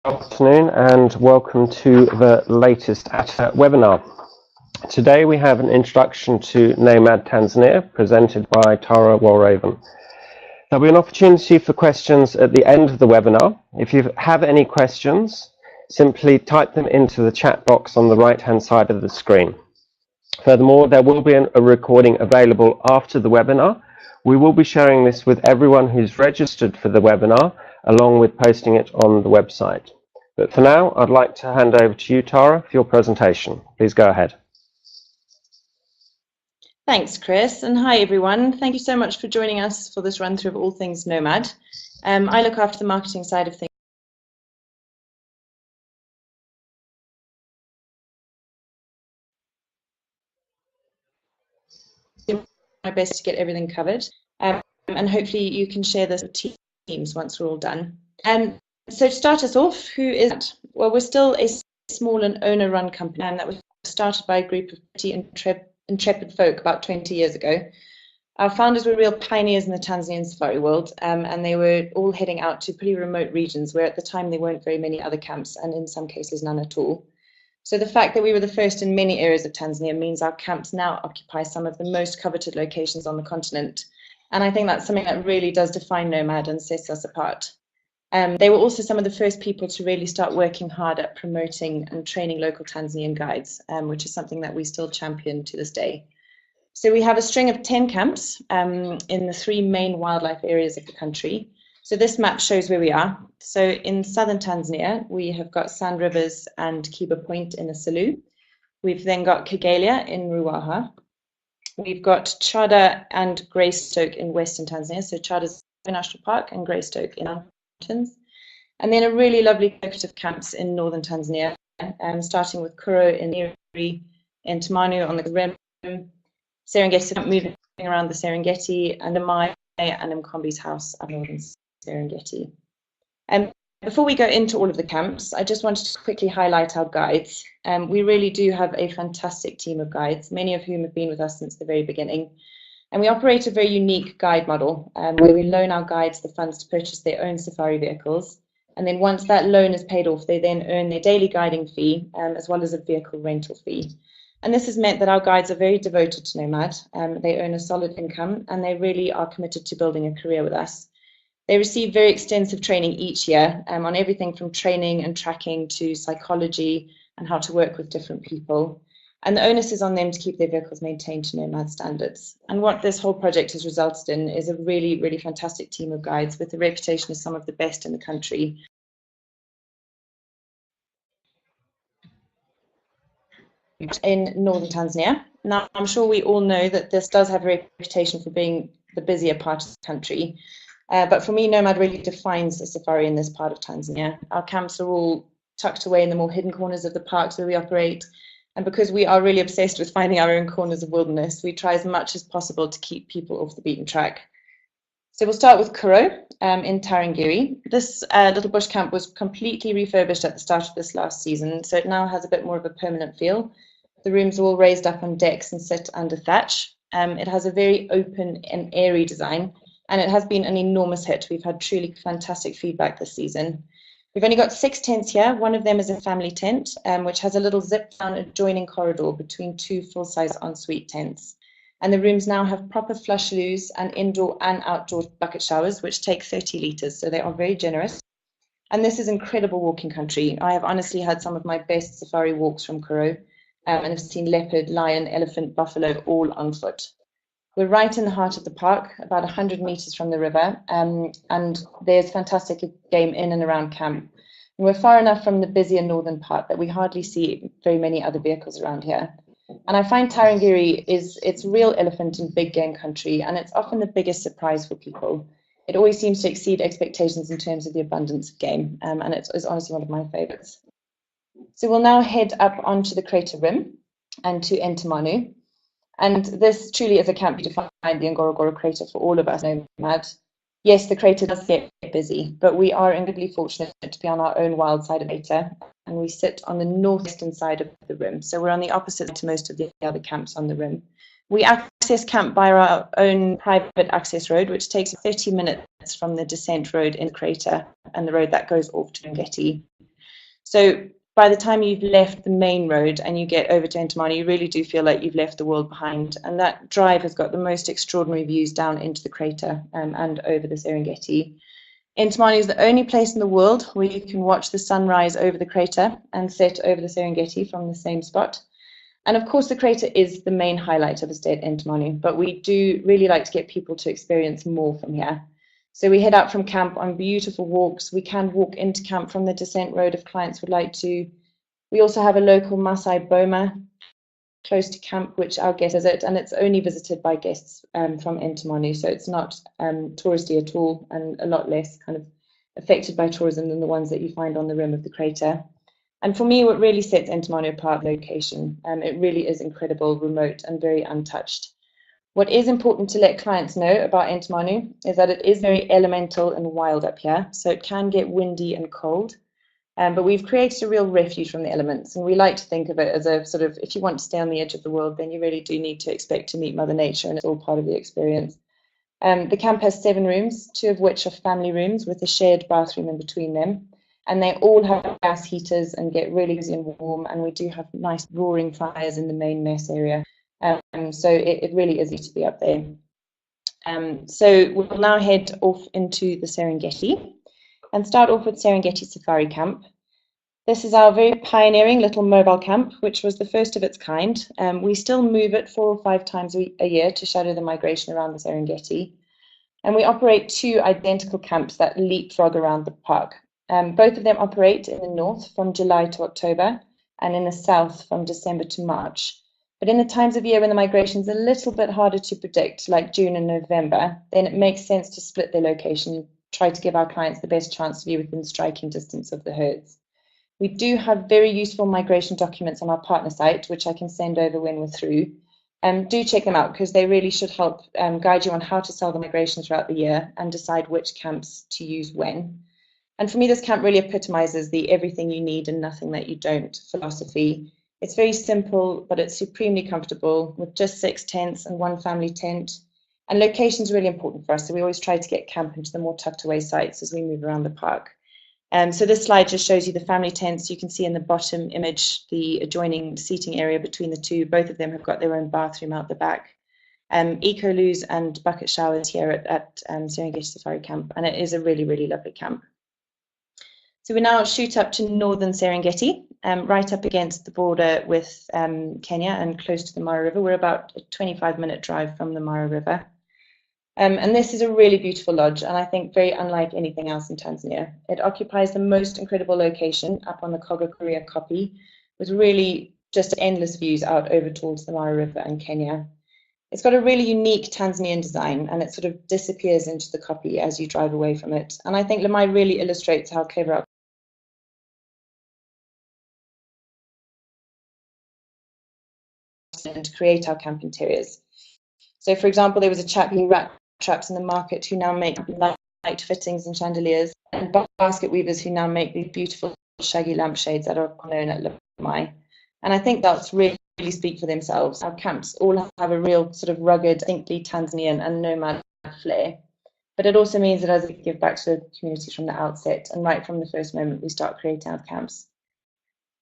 afternoon and welcome to the latest Atta webinar. Today we have an introduction to Nomad Tanzania presented by Tara Walraven. There'll be an opportunity for questions at the end of the webinar. If you have any questions, simply type them into the chat box on the right-hand side of the screen. Furthermore, there will be a recording available after the webinar. We will be sharing this with everyone who's registered for the webinar, along with posting it on the website. But for now, I'd like to hand over to you, Tara, for your presentation. Please go ahead. Thanks, Chris, and hi everyone. Thank you so much for joining us for this run through of all things Nomad. I look after the marketing side of things. My best to get everything covered, and hopefully you can share this with teams once we're all done. So to start us off, who is that? Well, we're still a small and owner-run company, and that was started by a group of pretty intrepid folk about 20 years ago. Our founders were real pioneers in the Tanzanian safari world, and they were all heading out to pretty remote regions where at the time there weren't very many other camps, and in some cases none at all. So the fact that we were the first in many areas of Tanzania means our camps now occupy some of the most coveted locations on the continent. And I think that's something that really does define Nomad and sets us apart. They were also some of the first people to really start working hard at promoting and training local Tanzanian guides, which is something that we still champion to this day. So we have a string of 10 camps in the 3 main wildlife areas of the country. So this map shows where we are. So in southern Tanzania, we have got Sand Rivers and Kiba Point in the Selous. We've then got Kigelia in Ruaha. We've got Chada and Greystoke in western Tanzania. So Chada's National Park and Greystoke in mountains. And then a really lovely collective camps in northern Tanzania, starting with Kuro in the area, Entamanu on the rim, Serengeti moving around the Serengeti, and Lamai and Mkombe's house up northern Serengeti. Before we go into all of the camps, I just wanted to quickly highlight our guides. We really do have a fantastic team of guides, many of whom have been with us since the very beginning. And we operate a very unique guide model where we loan our guides the funds to purchase their own safari vehicles. And then once that loan is paid off, they then earn their daily guiding fee as well as a vehicle rental fee. And this has meant that our guides are very devoted to Nomad. They earn a solid income and they really are committed to building a career with us. They receive very extensive training each year on everything from training and tracking to psychology and how to work with different people. And the onus is on them to keep their vehicles maintained to Nomad standards. And what this whole project has resulted in is a really, really fantastic team of guides with a reputation as some of the best in the country. In northern Tanzania. Now, I'm sure we all know that this does have a reputation for being the busier part of the country. But for me, Nomad really defines a safari in this part of Tanzania. Our camps are all tucked away in the more hidden corners of the parks where we operate. And because we are really obsessed with finding our own corners of wilderness, we try as much as possible to keep people off the beaten track. So we'll start with Kuro in Tarangire. This little bush camp was completely refurbished at the start of this last season, so it now has a bit more of a permanent feel. The rooms are all raised up on decks and sit under thatch. It has a very open and airy design, and it has been an enormous hit. We've had truly fantastic feedback this season. We've only got 6 tents here. One of them is a family tent, which has a little zip-down adjoining corridor between 2 full-size ensuite tents. And the rooms now have proper flush loos and indoor and outdoor bucket showers, which take 30 litres, so they are very generous. And this is incredible walking country. I have honestly had some of my best safari walks from Kuro, and have seen leopard, lion, elephant, buffalo, all on foot. We're right in the heart of the park, about 100 meters from the river, and there's fantastic game in and around camp. And we're far enough from the busier northern part that we hardly see very many other vehicles around here. And I find Tarangire it's real elephant and big game country, and it's often the biggest surprise for people. It always seems to exceed expectations in terms of the abundance of game, and it's honestly one of my favorites. So we'll now head up onto the crater rim and to Entamanu. And this truly is a camp to find the Ngorongoro crater for all of us Nomad. Yes, the crater does get busy, but we are incredibly fortunate to be on our own wild side of the crater, and we sit on the northwestern side of the rim. So we're on the opposite to most of the other camps on the rim. We access camp by our own private access road, which takes 30 minutes from the descent road in the crater and the road that goes off to Serengeti. So by the time you've left the main road and you get over to Entamanu, you really do feel like you've left the world behind. And that drive has got the most extraordinary views down into the crater and over the Serengeti. Entamanu is the only place in the world where you can watch the sunrise over the crater and set over the Serengeti from the same spot. And of course, the crater is the main highlight of the stay at Entamanu, but we do really like to get people to experience more from here. So we head out from camp on beautiful walks. We can walk into camp from the descent road if clients would like to. We also have a local Maasai boma close to camp, which our guests visit, and it's only visited by guests from Entamanu, so it's not touristy at all, and a lot less kind of affected by tourism than the ones that you find on the rim of the crater. And for me, what really sets Entamanu apart, location. It really is incredible, remote, and very untouched. What is important to let clients know about Entamanu is that it is very elemental and wild up here, so it can get windy and cold. But we've created a real refuge from the elements, and we like to think of it as a sort of, if you want to stay on the edge of the world, then you really do need to expect to meet Mother Nature, and it's all part of the experience. The camp has 7 rooms, 2 of which are family rooms with a shared bathroom in between them. And they all have gas heaters and get really cozy and warm, and we do have nice roaring fires in the main mess area. So it really is easy to be up there. So we'll now head off into the Serengeti and start off with Serengeti Safari Camp. This is our very pioneering little mobile camp, which was the first of its kind. We still move it 4 or 5 times a year to shadow the migration around the Serengeti. And we operate 2 identical camps that leapfrog around the park. Both of them operate in the north from July to October and in the south from December to March. But in the times of year when the migration is a little bit harder to predict, like June and November, then it makes sense to split their location, try to give our clients the best chance to be within striking distance of the herds. We do have very useful migration documents on our partner site, which I can send over when we're through. Do check them out because they really should help guide you on how to sell the migration throughout the year and decide which camps to use when. And for me, this camp really epitomizes the everything you need and nothing that you don't philosophy. It's very simple, but it's supremely comfortable with just 6 tents and 1 family tent. And location is really important for us, so we always try to get camp into the more tucked away sites as we move around the park. So this slide just shows you the family tents. You can see in the bottom image the adjoining seating area between the 2. Both of them have got their own bathroom out the back. Eco-loos and bucket showers here at Serengeti Safari Camp, and it is a really, really lovely camp. So we now shoot up to northern Serengeti, right up against the border with Kenya and close to the Mara River. We're about a 25-minute drive from the Mara River. And this is a really beautiful lodge, and I think very unlike anything else in Tanzania. It occupies the most incredible location up on the Koga-Kuria Koppie, with really just endless views out over towards the Mara River and Kenya. It's got a really unique Tanzanian design, and it sort of disappears into the Koppie as you drive away from it. And I think Lamai really illustrates how clever our to create our camp interiors. So, for example, there was a chap who rat traps in the market who now make light fittings and chandeliers, and basket weavers who now make these beautiful shaggy lampshades that are known at Lamai. And I think that's really speak for themselves. Our camps all have a real sort of rugged, distinctly Tanzanian and nomad flair. But it also means that as we give back to the community from the outset and right from the first moment we start creating our camps.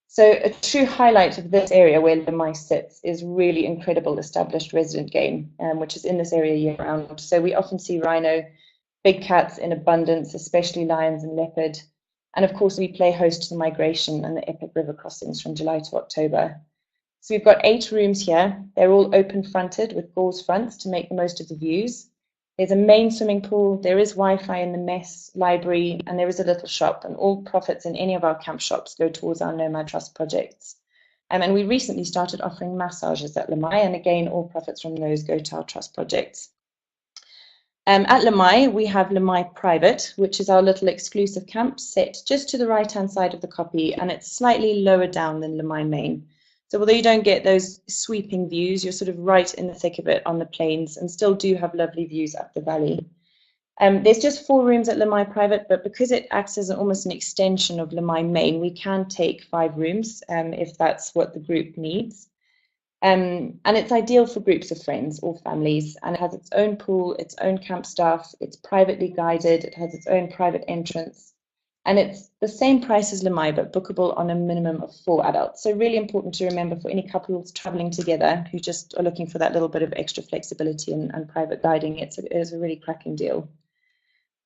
So a true highlight of this area where Lamai sits is really incredible established resident game, which is in this area year round. So we often see rhino, big cats in abundance, especially lions and leopard. And of course, we play host to the migration and the epic river crossings from July to October. So we've got 8 rooms here. They're all open fronted with gauze fronts to make the most of the views. There's a main swimming pool, there is Wi-Fi in the mess, library, and there is a little shop, and all profits in any of our camp shops go towards our Nomad Trust projects. And we recently started offering massages at Lamai, and again, all profits from those go to our trust projects. At Lamai, we have Lamai Private, which is our little exclusive camp set just to the right-hand side of the Koppie, and it's slightly lower down than Lamai Main. So although you don't get those sweeping views, you're sort of right in the thick of it on the plains and still do have lovely views up the valley. There's just 4 rooms at Lamai Private, but because it acts as almost an extension of Lamai Main, we can take 5 rooms if that's what the group needs. And it's ideal for groups of friends or families, and it has its own pool, its own camp staff, it's privately guided, it has its own private entrance. And it's the same price as Lamai, but bookable on a minimum of 4 adults. So really important to remember for any couples traveling together who just are looking for that little bit of extra flexibility and private guiding. It is a really cracking deal.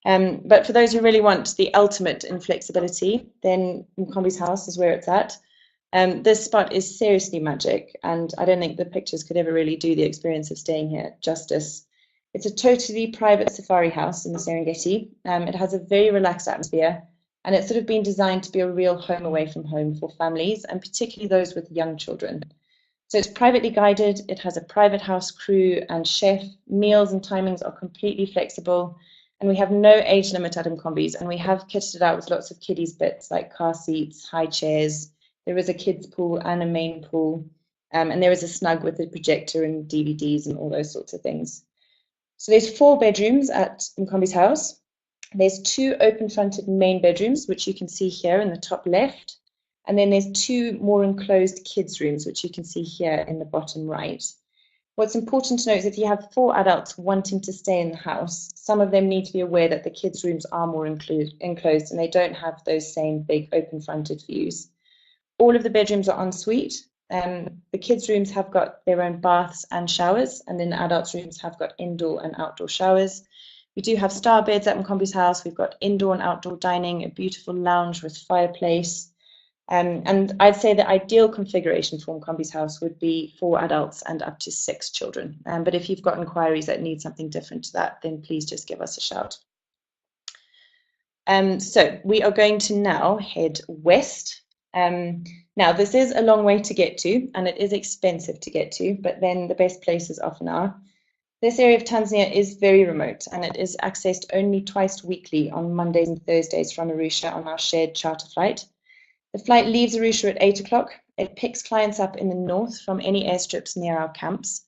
But for those who really want the ultimate in flexibility, then Mkombe's house is where it's at. This spot is seriously magic, and I don't think the pictures could ever really do the experience of staying here justice. It's a totally private safari house in the Serengeti. It has a very relaxed atmosphere, and it's sort of been designed to be a real home away from home for families, and particularly those with young children. So it's privately guided, it has a private house crew and chef, meals and timings are completely flexible, and we have no age limit at Mkombe's, and we have kitted it out with lots of kiddies bits like car seats, high chairs. There is a kids pool and a main pool, and there is a snug with a projector and DVDs and all those sorts of things. So there's 4 bedrooms at Mkombe's house. There's 2 open-fronted main bedrooms, which you can see here in the top left. And then there's 2 more enclosed kids' rooms, which you can see here in the bottom right. What's important to note is if you have 4 adults wanting to stay in the house, some of them need to be aware that the kids' rooms are more enclosed and they don't have those same big open-fronted views. All of the bedrooms are en suite. The kids' rooms have got their own baths and showers, and then the adults' rooms have got indoor and outdoor showers. We do have star beds at Mkombe's house. We've got indoor and outdoor dining, a beautiful lounge with fireplace. And I'd say the ideal configuration for Mkombe's house would be 4 adults and up to 6 children. But if you've got inquiries that need something different to that, then please just give us a shout. So we are going to now head west. Now, this is a long way to get to, and it is expensive to get to, but then the best places often are. This area of Tanzania is very remote, and it is accessed only twice weekly on Mondays and Thursdays from Arusha on our shared charter flight. The flight leaves Arusha at 8 o'clock. It picks clients up in the north from any airstrips near our camps,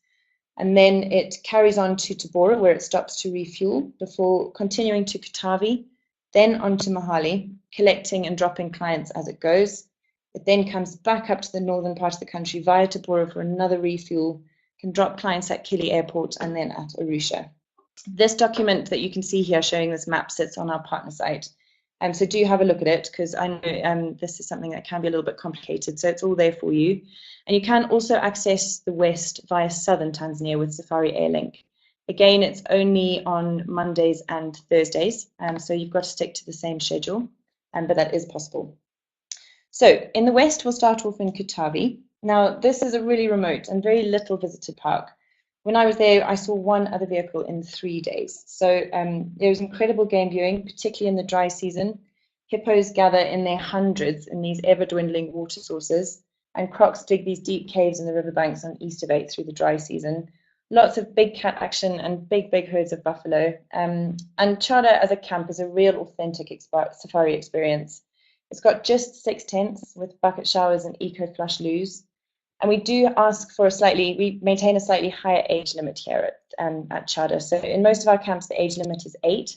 and then it carries on to Tabora, where it stops to refuel before continuing to Katavi, then on to Mahale, collecting and dropping clients as it goes. It then comes back up to the northern part of the country via Tabora for another refuel, can drop clients at Kigelia Airport and then at Arusha. This document that you can see here showing this map sits on our partner site. So do have a look at it, because I know this is something that can be a little bit complicated, so it's all there for you. And you can also access the west via southern Tanzania with Safari Airlink. Again, it's only on Mondays and Thursdays, so you've got to stick to the same schedule, but that is possible. So in the west, we'll start off in Katavi. Now, this is a really remote and very little visited park. When I was there, I saw 1 other vehicle in 3 days. So there was incredible game viewing, particularly in the dry season. Hippos gather in their hundreds in these ever-dwindling water sources, and crocs dig these deep caves in the riverbanks on Easter bait through the dry season. Lots of big cat action and big herds of buffalo. And Chada as a camp is a real authentic safari experience. It's got just 6 tents with bucket showers and eco-flush loos. And we do ask for we maintain a slightly higher age limit here at Chada. So in most of our camps, the age limit is 8.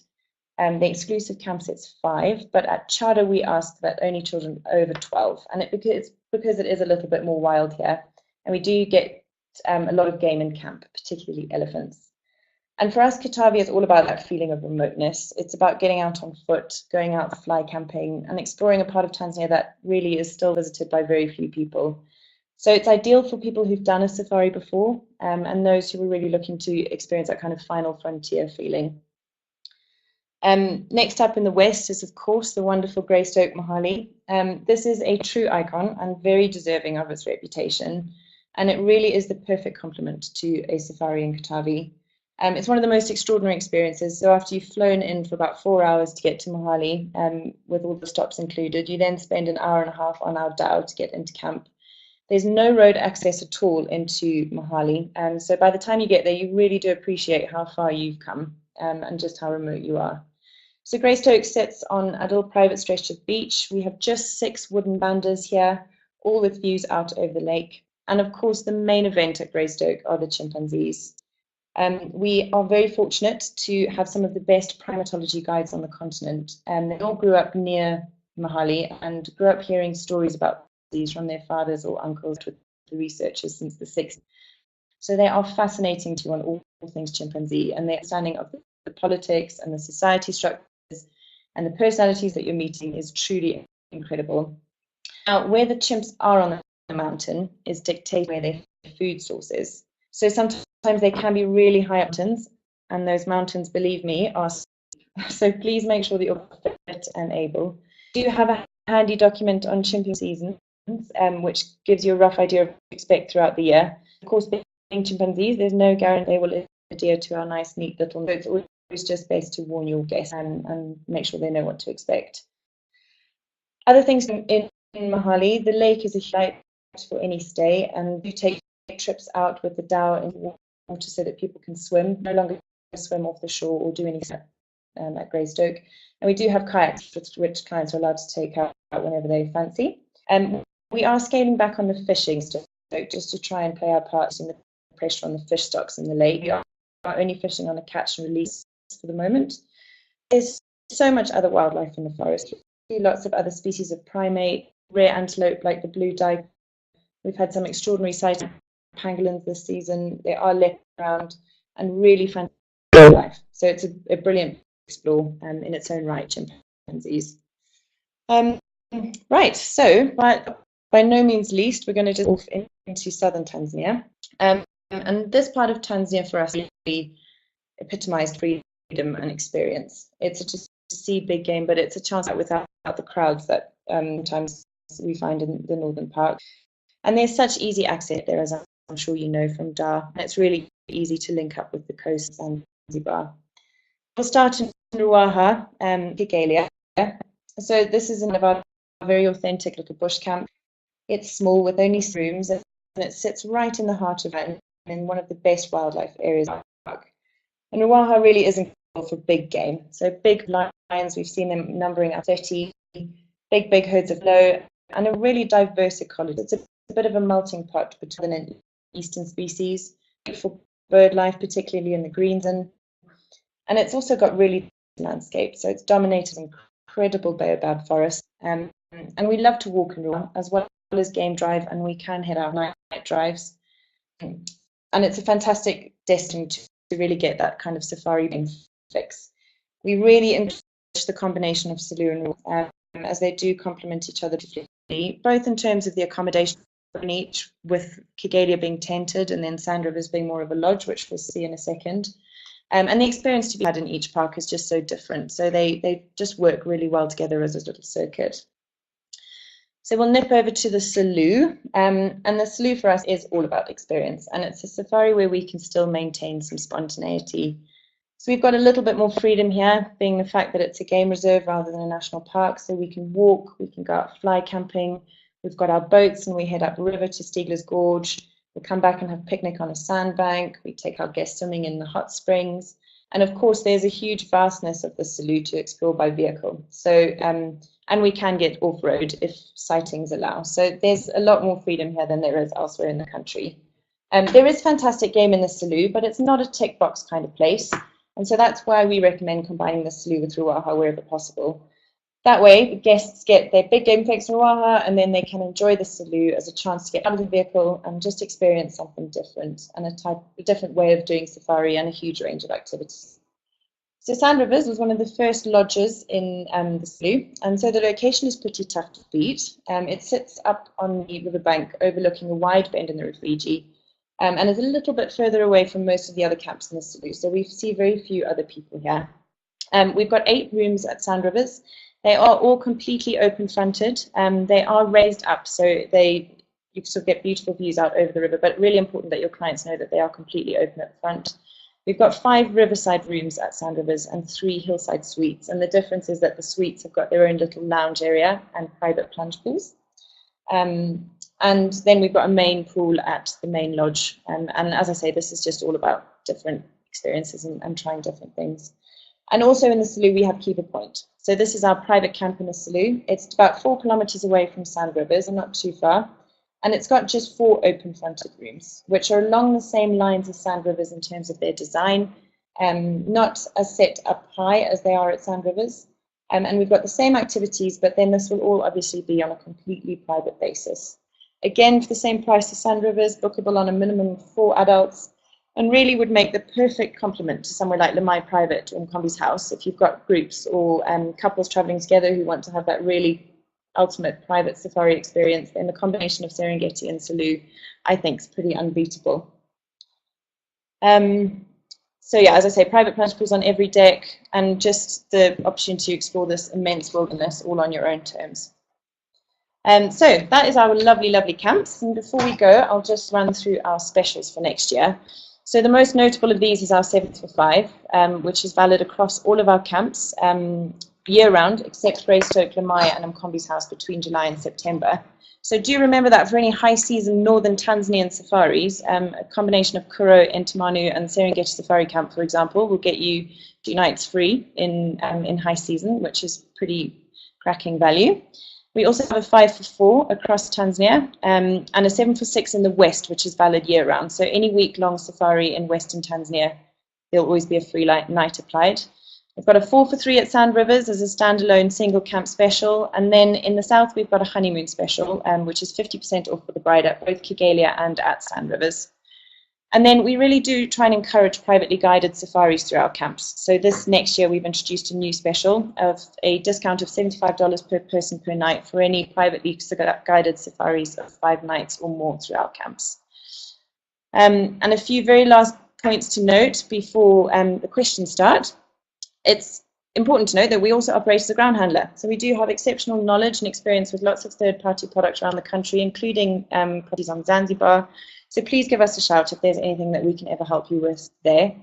The exclusive camps, it's 5. But at Chada, we ask that only children over 12. And it's because it is a little bit more wild here. And we do get a lot of game in camp, particularly elephants. And for us, Katavi is all about that feeling of remoteness. It's about getting out on foot, going out fly camping, and exploring a part of Tanzania that really is still visited by very few people. So it's ideal for people who've done a safari before, and those who are really looking to experience that kind of final frontier feeling. Next up in the west is, of course, the wonderful Greystoke Mahale. This is a true icon and very deserving of its reputation, and it really is the perfect complement to a safari in Katavi. It's one of the most extraordinary experiences. So after you've flown in for about 4 hours to get to Mahale, with all the stops included, you then spend an hour and a half on our dhow to get into camp. There's no road access at all into Mahale, and so by the time you get there, you really do appreciate how far you've come and just how remote you are. So Greystoke sits on a little private stretch of beach. We have just 6 wooden bandas here, all with views out over the lake. And of course, the main event at Greystoke are the chimpanzees. We are very fortunate to have some of the best primatology guides on the continent. They all grew up near Mahale and grew up hearing stories about these from their fathers or uncles with the researchers since the 60s. So they are fascinating to on all things chimpanzee, and their understanding of the politics and the society structures and the personalities that you're meeting is truly incredible. Now, where the chimps are on the mountain is dictated by their food sources. So sometimes they can be really high mountains, and those mountains, believe me, are so please make sure that you're fit and able. Do have a handy document on chimping seasons, which gives you a rough idea of what to expect throughout the year. Of course, being chimpanzees, there's no guarantee they will adhere to our nice, neat little notes. It's just best to warn your guests and make sure they know what to expect. Other things in Mahale, the lake is a highlight for any stay, and do take trips out with the dhow into water so that people can swim, no longer swim off the shore or do any at Greystoke. And we do have kayaks, which clients are allowed to take out whenever they fancy. We are scaling back on the fishing just to try and play our part in the pressure on the fish stocks in the lake. We are only fishing on a catch and release for the moment. There's so much other wildlife in the forest. Lots of other species of primate, rare antelope like the blue dike. We've had some extraordinary sightings of pangolins this season. There are leopards around and really fantastic wildlife. So it's a brilliant explore in its own right, chimpanzees. Right, so by no means least, we're going to just off into southern Tanzania. And this part of Tanzania for us really epitomized freedom and experience. It's just to see big game, but it's a chance without the crowds that sometimes we find in the northern part. And there's such easy access there, as I'm sure you know from Dar. And it's really easy to link up with the coast and Zanzibar. We'll start in Ruaha, Kigelia. So this is a very authentic little bush camp. It's small with only rooms, and it sits right in the heart of it, in one of the best wildlife areas of the park. And Ruaha really isn't for big game. So big lions, we've seen them numbering up 30, big herds of low, and a really diverse ecology. It's a bit of a melting pot between an eastern species for bird life, particularly in the greens, and it's also got really landscape. So it's dominated incredible baobab forest, and we love to walk in Ruaha as well as game drive, and we can head out night drives, and it's a fantastic destination to really get that kind of safari fix. We really enjoy the combination of Selous and Ruaha, as they do complement each other beautifully, both in terms of the accommodation in each, with Kigelia being tented and then Sand Rivers being more of a lodge, which we'll see in a second. And the experience to be had in each park is just so different. So they just work really well together as a little circuit. So we'll nip over to the Selous, and the Selous for us is all about experience, and it's a safari where we can still maintain some spontaneity. So we've got a little bit more freedom here, being the fact that it's a game reserve rather than a national park, so we can walk, we can go out fly camping, we've got our boats and we head up river to Stiegler's Gorge, we'll come back and have a picnic on a sandbank, we take our guests swimming in the hot springs, and of course there's a huge vastness of the Selous to explore by vehicle. So and we can get off-road if sightings allow. So there's a lot more freedom here than there is elsewhere in the country. There is fantastic game in the Selous, but it's not a tick box kind of place. And so that's why we recommend combining the Selous with Ruaha wherever possible. That way, guests get their big game fix in Ruaha, and then they can enjoy the Selous as a chance to get out of the vehicle and just experience something different, and a different way of doing safari and a huge range of activities. So Sand Rivers was one of the first lodges in the Selous, and so the location is pretty tough to beat. It sits up on the riverbank overlooking a wide bend in the Rufiji, and is a little bit further away from most of the other camps in the Selous, so we see very few other people here. We've got 8 rooms at Sand Rivers. They are all completely open-fronted. They are raised up, so you sort of get beautiful views out over the river, but really important that your clients know that they are completely open at the front. We've got 5 riverside rooms at Sand Rivers and 3 hillside suites, and the difference is that the suites have got their own little lounge area and private plunge pools. And then we've got a main pool at the main lodge, and as I say, this is just all about different experiences and trying different things. And also in the Selous, we have Kiba Point. So this is our private camp in the Selous. It's about 4 kilometers away from Sand Rivers and not too far. And it's got just 4 open-fronted rooms, which are along the same lines as Sand Rivers in terms of their design, not as set up high as they are at Sand Rivers. And we've got the same activities, but then this will all obviously be on a completely private basis. Again, for the same price as Sand Rivers, bookable on a minimum of 4 adults. and really would make the perfect complement to somewhere like Lamai Private or Mkombe's house if you've got groups or couples traveling together who want to have that really ultimate private safari experience. Then the combination of Serengeti and Selous, I think, is pretty unbeatable. So yeah, as I say, private plunge pools on every deck, and just the opportunity to explore this immense wilderness all on your own terms. So that is our lovely, lovely camps. And before we go, I'll just run through our specials for next year. So the most notable of these is our 7 for 5, which is valid across all of our camps year-round, except Greystoke, Lamai and Mkombe's house between July and September. So do remember that for any high-season northern Tanzanian safaris, a combination of Kuro, Entamanu and Serengeti Safari Camp, for example, will get you 2 nights free in high season, which is pretty cracking value. We also have a 5 for 4 across Tanzania and a 7 for 6 in the west, which is valid year-round. So any week-long safari in western Tanzania, there'll always be a free night applied. We've got a 4 for 3 at Sand Rivers as a standalone single camp special. And then in the south, we've got a honeymoon special, which is 50% off for the bride at both Kigelia and at Sand Rivers. And then we really do try and encourage privately guided safaris through our camps. So this next year, we've introduced a new special of a discount of $75 per person per night for any privately guided safaris of 5 nights or more through our camps. And a few very last points to note before the questions start. It's important to note that we also operate as a ground handler. So we do have exceptional knowledge and experience with lots of third-party products around the country, including properties on Zanzibar. So please give us a shout if there's anything that we can ever help you with there.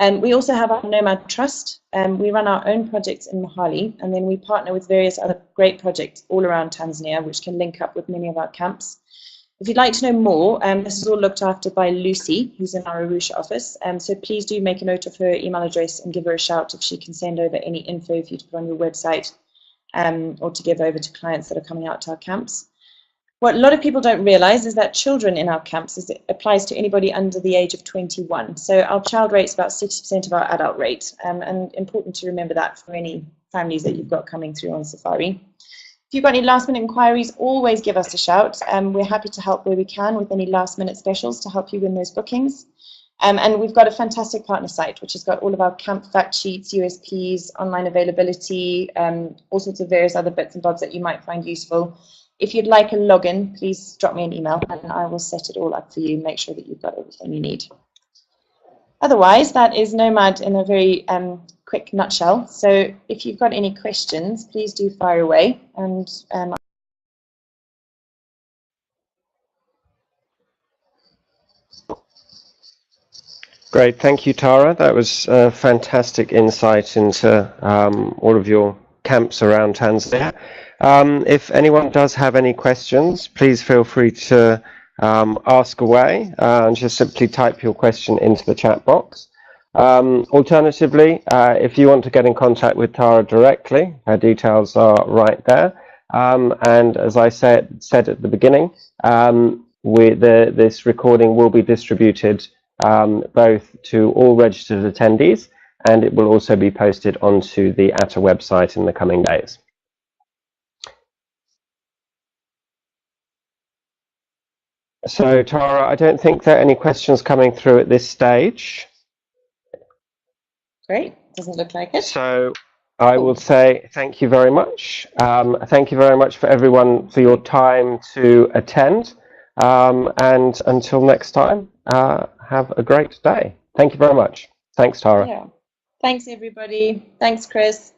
We also have our Nomad Trust. We run our own projects in Mahale, and then we partner with various other great projects all around Tanzania, which can link up with many of our camps. If you'd like to know more, this is all looked after by Lucy, who's in our Arusha office. So please do make a note of her email address and give her a shout if she can send over any info for you to put on your website or to give over to clients that are coming out to our camps. What a lot of people don't realize is that children in our camps applies to anybody under the age of 21. So our child rate is about 60% of our adult rate, and important to remember that for any families that you've got coming through on safari. If you've got any last-minute inquiries, always give us a shout. We're happy to help where we can with any last-minute specials to help you win those bookings. And we've got a fantastic partner site, which has got all of our camp fact sheets, USPs, online availability, all sorts of various other bits and bobs that you might find useful. If you'd like a login, please drop me an email and I will set it all up for you, make sure that you've got everything you need. Otherwise, that is Nomad in a very quick nutshell. So if you've got any questions, please do fire away. And Great, thank you, Tara. That was a fantastic insight into all of your camps around Tanzania. If anyone does have any questions, please feel free to ask away and just simply type your question into the chat box. Alternatively, if you want to get in contact with Tara directly, her details are right there. And as I said at the beginning, this recording will be distributed both to all registered attendees, and it will also be posted onto the Atta website in the coming days. So, Tara, I don't think there are any questions coming through at this stage. Great, doesn't look like it. So I will say thank you very much. Thank you very much for everyone for your time to attend. And until next time, have a great day. Thank you very much. Thanks, Tara. Yeah. Thanks, everybody. Thanks, Chris.